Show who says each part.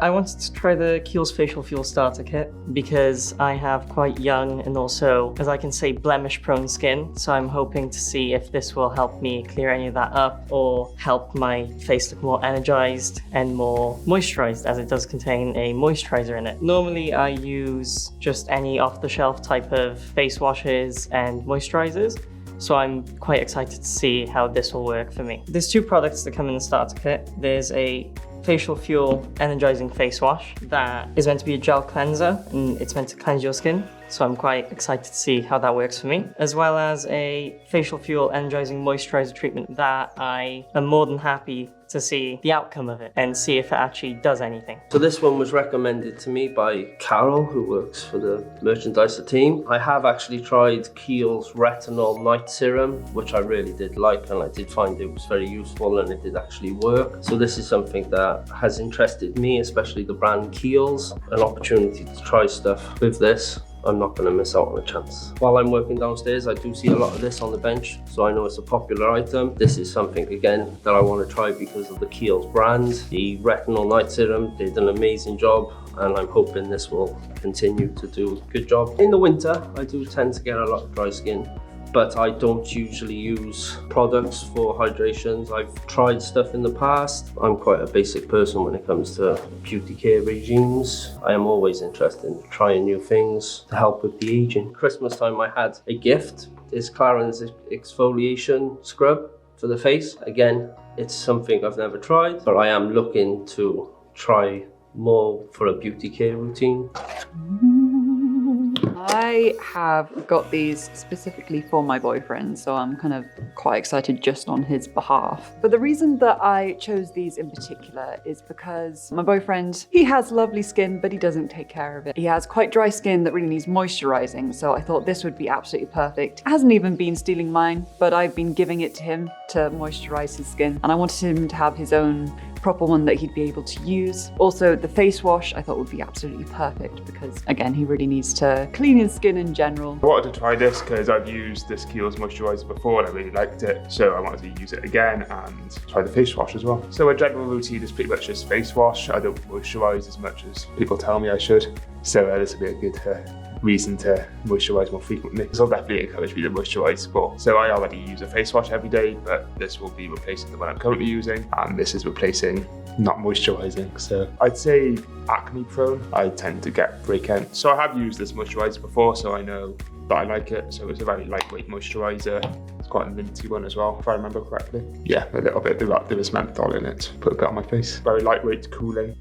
Speaker 1: I wanted to try the Kiehl's Facial Fuel Starter Kit because I have quite young and also, as I can say, blemish-prone skin. So I'm hoping to see if this will help me clear any of that up or help my face look more energized and more moisturized, as it does contain a moisturizer in it. Normally I use just any off-the-shelf type of face washes and moisturizers, so I'm quite excited to see how this will work for me. There's two products that come in the starter kit. There's a Facial Fuel Energizing Face Wash that is meant to be a gel cleanser and it's meant to cleanse your skin. So I'm quite excited to see how that works for me. As well as a Facial Fuel Energizing Moisturizer treatment that I am more than happy to see the outcome of it and see if it actually does anything.
Speaker 2: So this one was recommended to me by Carol, who works for the merchandiser team. I have actually tried Kiehl's Retinol Night Serum, which I really did like, and I did find it was very useful and it did actually work. So this is something that has interested me, especially the brand Kiehl's. An opportunity to try stuff with this. I'm not going to miss out on a chance. While I'm working downstairs, I do see a lot of this on the bench, so I know it's a popular item. This is something, again, that I want to try because of the Kiehl's brand. The Retinol Night Serum did an amazing job, and I'm hoping this will continue to do a good job. In the winter, I do tend to get a lot of dry skin, but I don't usually use products for hydrations. I've tried stuff in the past. I'm quite a basic person when it comes to beauty care regimes. I am always interested in trying new things to help with the aging. Christmas time I had a gift. It's Clarins exfoliation scrub for the face. Again, it's something I've never tried, but I am looking to try more for a beauty care routine.
Speaker 3: I have got these specifically for my boyfriend, so I'm kind of quite excited just on his behalf. But the reason that I chose these in particular is because my boyfriend, he has lovely skin, but he doesn't take care of it. He has quite dry skin that really needs moisturizing, so I thought this would be absolutely perfect. It hasn't even been stealing mine, but I've been giving it to him to moisturize his skin, and I wanted him to have his own proper one that he'd be able to use. Also, the face wash I thought would be absolutely perfect because, again, he really needs to clean his skin in general.
Speaker 4: I wanted to try this because I've used this Kiehl's moisturiser before and I really liked it, so I wanted to use it again and try the face wash as well. So a general routine is pretty much just face wash. I don't moisturise as much as people tell me I should, so this will be a good reason to moisturise more frequently. So I'll definitely encourage me to moisturise more. So I already use a face wash every day, but this will be replacing the one I'm currently using, and this is replacing not moisturising. So I'd say acne prone, I tend to get breakouts. So I have used this moisturiser before, so I know that I like it. So it's a very lightweight moisturiser. It's quite a minty one as well, if I remember correctly. Yeah, a little bit, there is menthol in it. Put a bit on my face. Very lightweight, cooling.